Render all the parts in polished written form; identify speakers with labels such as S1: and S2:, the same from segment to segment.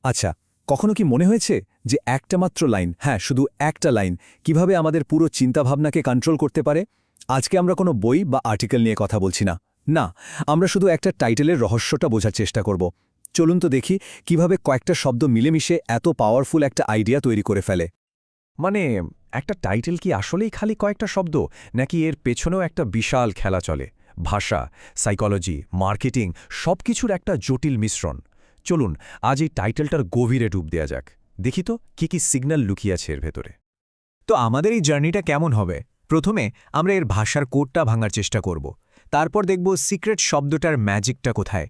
S1: আচ্ছা, কখনো কি মনে হয়েছে যে একটা মাত্র লাইন, হ্যাঁ শুধু একটা লাইন, কিভাবে আমাদের পুরো চিন্তাভাবনাকে কন্ট্রোল করতে পারে? আজকে আমরা কোনো বই বা আর্টিকেল নিয়ে কথা বলছি না। না, আমরা শুধু একটা টাইটেলের রহস্যটা বোঝার চেষ্টা করব। চলুন তো দেখি কিভাবে কয়েকটা শব্দ মিলেমিশে এত পাওয়ারফুল একটা আইডিয়া তৈরি করে ফেলে।
S2: মানে একটা টাইটেল কি আসলেই খালি কয়েকটা শব্দ, নাকি এর পেছনেও একটা বিশাল খেলা চলে? ভাষা, সাইকোলজি, মার্কেটিং সবকিছুর একটা জটিল মিশ্রণ। চলুন আজ এই টাইটেলটার গভীরে ডুব দেয়া যাক। দেখি তো কি সিগন্যাল লুকিয়ে আছে এর ভেতরে।
S3: তো আমাদের এই জার্নিটা কেমন হবে? প্রথমে আমরা এর ভাষার কোডটা ভাঙার চেষ্টা করব। তারপর দেখব সিক্রেট শব্দটার ম্যাজিকটা কোথায়।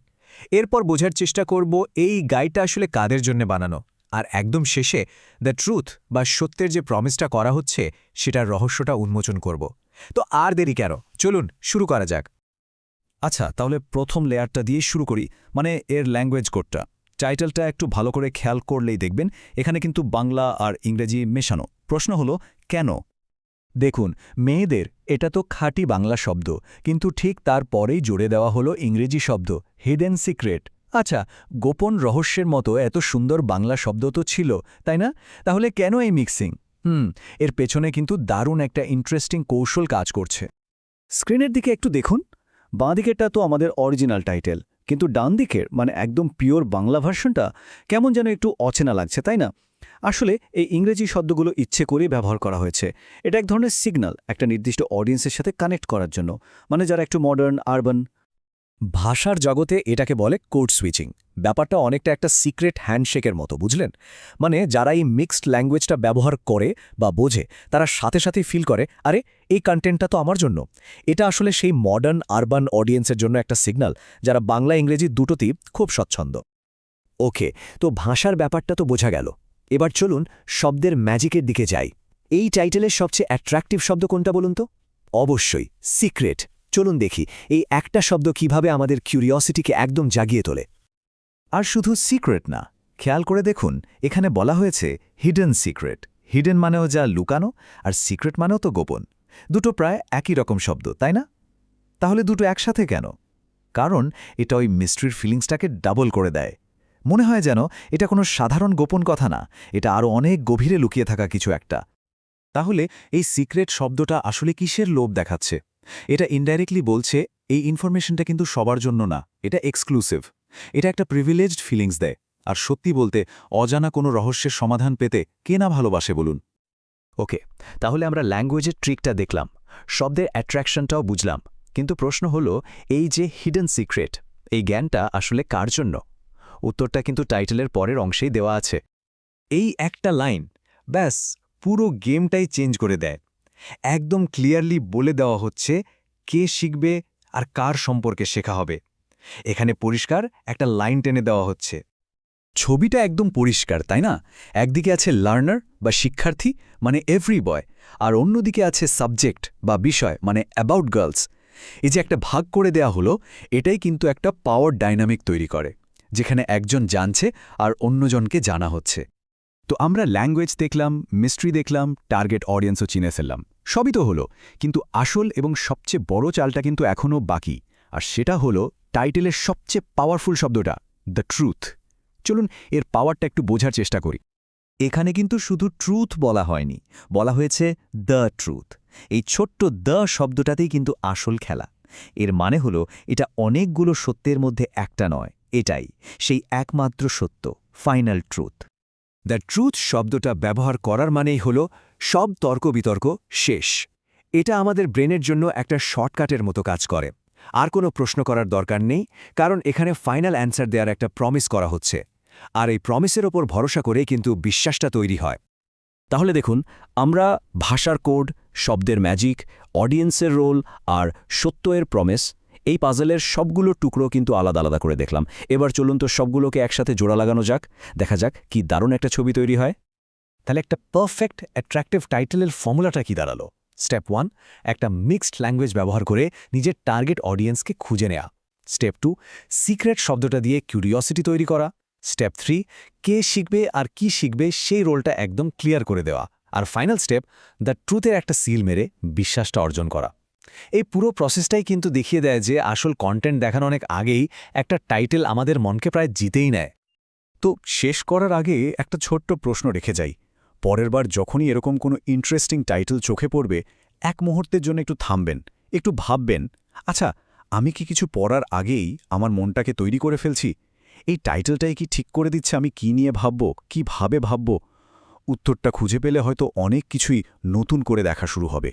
S3: এরপর বোঝার চেষ্টা করব এই গাইডটা আসলে কাদের জন্য বানানো। আর একদম শেষে দ্য ট্রুথ বা সত্যের যে প্রমিসটা করা হচ্ছে সেটার রহস্যটা উন্মোচন করব। তো আর দেরি কেন, চলুন শুরু করা যাক।
S1: আচ্ছা, তাহলে প্রথম লেয়ারটা দিয়ে শুরু করি, মানে এর ল্যাঙ্গুয়েজ কোডটা। টাইটেলটা একটু ভালো করে খেয়াল করলেই দেখবেন এখানে কিন্তু বাংলা আর ইংরেজি মেশানো। প্রশ্ন হলো কেন?
S4: দেখুন, মেয়েদের এটা তো খাঁটি বাংলা শব্দ, কিন্তু ঠিক তার পরেই জুড়ে দেওয়া হলো ইংরেজি শব্দ হিডেন সিক্রেট। আচ্ছা, গোপন রহস্যের মতো এত সুন্দর বাংলা শব্দ তো ছিল, তাই না? তাহলে কেন এই মিক্সিং? এর পেছনে কিন্তু দারুণ একটা ইন্টারেস্টিং কৌশল কাজ করছে।
S5: স্ক্রিনের দিকে একটু দেখুন। বাঁ দিকেরটা তো আমাদের অরিজিনাল টাইটেল, কিন্তু ডান দিকের মানে একদম পিওর বাংলা ভার্সনটা কেমন যেন একটু অচেনা লাগছে, তাই না? আসলে এই ইংরেজি শব্দগুলো ইচ্ছে করেই ব্যবহার করা হয়েছে। এটা এক ধরনের সিগন্যাল, একটা নির্দিষ্ট অডিয়েন্সের সাথে কানেক্ট করার জন্য, মানে যারা একটু মডার্ন, আরবান।
S1: ভাষার জগতে এটাকে বলে কোড সুইচিং। ব্যাপারটা অনেকটা একটা সিক্রেট হ্যান্ডশেকের মতো, বুঝলেন? মানে যারা এই মিক্সড ল্যাঙ্গুয়েজটা ব্যবহার করে বা বোঝে, তারা সাথে সাথেই ফিল করে, আরে এই কন্টেন্টটা তো আমার জন্য। এটা আসলে সেই মডার্ন আরবান অডিয়েন্সের জন্য একটা সিগন্যাল, যারা বাংলা ইংরেজি দুটোতেই খুব স্বচ্ছন্দ। ওকে, তো ভাষার ব্যাপারটা তো বোঝা গেল। এবার চলুন শব্দের ম্যাজিকের দিকে যাই। এই টাইটেলের সবচেয়ে অ্যাট্রাকটিভ শব্দ কোনটা বলুন তো? অবশ্যই সিক্রেট। চলুন দেখি এই একটা শব্দ কিভাবে আমাদের কিউরিওসিটিকে একদম জাগিয়ে তোলে।
S4: আর শুধু সিক্রেট না, খেয়াল করে দেখুন, এখানে বলা হয়েছে হিডেন সিক্রেট। হিডেন মানেও যা লুকানো, আর সিক্রেট মানেও তো গোপন। দুটো প্রায় একই রকম শব্দ, তাই না? তাহলে দুটো একসাথে কেন? কারণ এটা ওই মিস্ট্রির ফিলিংসটাকে ডাবল করে দেয়। মনে হয় যেন এটা কোনো সাধারণ গোপন কথা না, এটা আরও অনেক গভীরে লুকিয়ে থাকা কিছু একটা।
S6: তাহলে এই সিক্রেট শব্দটা আসলে কিসের লোভ দেখাচ্ছে? এটা ইনডাইরেক্টলি বলছে এই ইনফরমেশনটা কিন্তু সবার জন্য না, এটা এক্সক্লুসিভ। এটা একটা প্রিভিলেজড ফিলিংস দেয়। আর সত্যি বলতে, অজানা কোনো রহস্যের সমাধান পেতে কে না ভালোবাসে বলুন?
S4: ওকে, তাহলে আমরা ল্যাঙ্গুয়েজের ট্রিকটা দেখলাম, শব্দের অ্যাট্রাকশনটাও বুঝলাম, কিন্তু প্রশ্ন হলো এই যে হিডেন সিক্রেট, এই জ্ঞানটা আসলে কার জন্য? উত্তরটা কিন্তু টাইটেলের পরের অংশেই দেওয়া আছে।
S6: এই একটা লাইন ব্যাস পুরো গেমটাই চেঞ্জ করে দেয়। একদম ক্লিয়ারলি বলে দেওয়া হচ্ছে কে শিখবে আর কার সম্পর্কে শেখা হবে। এখানে পরিষ্কার একটা লাইন টেনে দেওয়া হচ্ছে।
S1: ছবিটা একদম পরিষ্কার, তাই না? একদিকে আছে লার্নার বা শিক্ষার্থী, মানে এভরি বয়, আর অন্যদিকে আছে সাবজেক্ট বা বিষয়, মানে অ্যাবাউট গার্লস। এই যে একটা ভাগ করে দেয়া হলো, এটাই কিন্তু একটা পাওয়ার ডাইনামিক তৈরি করে, যেখানে একজন জানছে আর অন্যজনকে জানা হচ্ছে।
S5: তো আমরা ল্যাঙ্গুয়েজ দেখলাম, মিস্ট্রি দেখলাম, টার্গেট অডিয়েন্সও চিনে ফেললাম। সবই তো হলো, কিন্তু আসল এবং সবচেয়ে বড় চালটা কিন্তু এখনও বাকি। আর সেটা হলো টাইটেলের সবচেয়ে পাওয়ারফুল শব্দটা, দ্য ট্রুথ। চলুন এর পাওয়ারটা একটু বোঝার চেষ্টা করি।
S4: এখানে কিন্তু শুধু ট্রুথ বলা হয়নি, বলা হয়েছে দ্য ট্রুথ। এই ছোট্ট দ্য শব্দটাতেই কিন্তু আসল খেলা। এর মানে হলো এটা অনেকগুলো সত্যের মধ্যে একটা নয়, এটাই সেই একমাত্র সত্য, ফাইনাল ট্রুথ।
S1: দ্য ট্রুথ শব্দটা ব্যবহার করার মানেই হল সব তর্ক বিতর্ক শেষ। এটা আমাদের ব্রেনের জন্য একটা শর্টকাটের মতো কাজ করে। আর কোনো প্রশ্ন করার দরকার নেই, কারণ এখানে ফাইনাল অ্যান্সার দেওয়ার একটা প্রমিস করা হচ্ছে। আর এই প্রমিসের ওপর ভরসা করে কিন্তু বিশ্বাসটা তৈরি হয়। তাহলে দেখুন, আমরা ভাষার কোড, শব্দের ম্যাজিক, অডিয়েন্সের রোল আর সত্যের প্রমিস, এই পাজলের সবগুলো টুকরো কিন্তু আলাদা আলাদা করে দেখলাম। এবার চলুন তো সবগুলোকে একসাথে জোড়া লাগানো যাক, দেখা যাক কি দারুণ একটা ছবি তৈরি হয়। তাহলে একটা পারফেক্ট অ্যাট্রাকটিভ টাইটেলের ফর্মুলাটা কি দাঁড়ালো? স্টেপ 1, একটা মিক্সড ল্যাঙ্গুয়েজ ব্যবহার করে নিজের টার্গেট অডিয়েন্সকে খুঁজে নেওয়া। স্টেপ 2, সিক্রেট শব্দটা দিয়ে কিউরিওসিটি তৈরি করা। স্টেপ 3, কে শিখবে আর কি শিখবে সেই রোলটা একদম ক্লিয়ার করে দেওয়া। আর ফাইনাল স্টেপ, দ্য ট্রুথের একটা সিল মেরে বিশ্বাসটা অর্জন করা। এই পুরো প্রসেসটাই কিন্তু দেখিয়ে দেয় যে আসল কন্টেন্ট দেখানো অনেক আগেই একটা টাইটেল আমাদের মনকে প্রায় জিতেই নেয়।
S2: তো শেষ করার আগে একটা ছোট্ট প্রশ্ন রেখে যাই। পরের বার যখনই এরকম কোনো ইন্টারেস্টিং টাইটেল চোখে পড়বে, এক মুহূর্তের জন্য একটু থামবেন, একটু ভাববেন, আচ্ছা আমি কি কিছু পড়ার আগেই আমার মনটাকে তৈরি করে ফেলছি? এই টাইটেলটাই কি ঠিক করে দিচ্ছে আমি কি নিয়ে ভাবব, কিভাবে ভাবব? উত্তরটা খুঁজে পেলে হয়তো অনেক কিছুই নতুন করে দেখা শুরু হবে।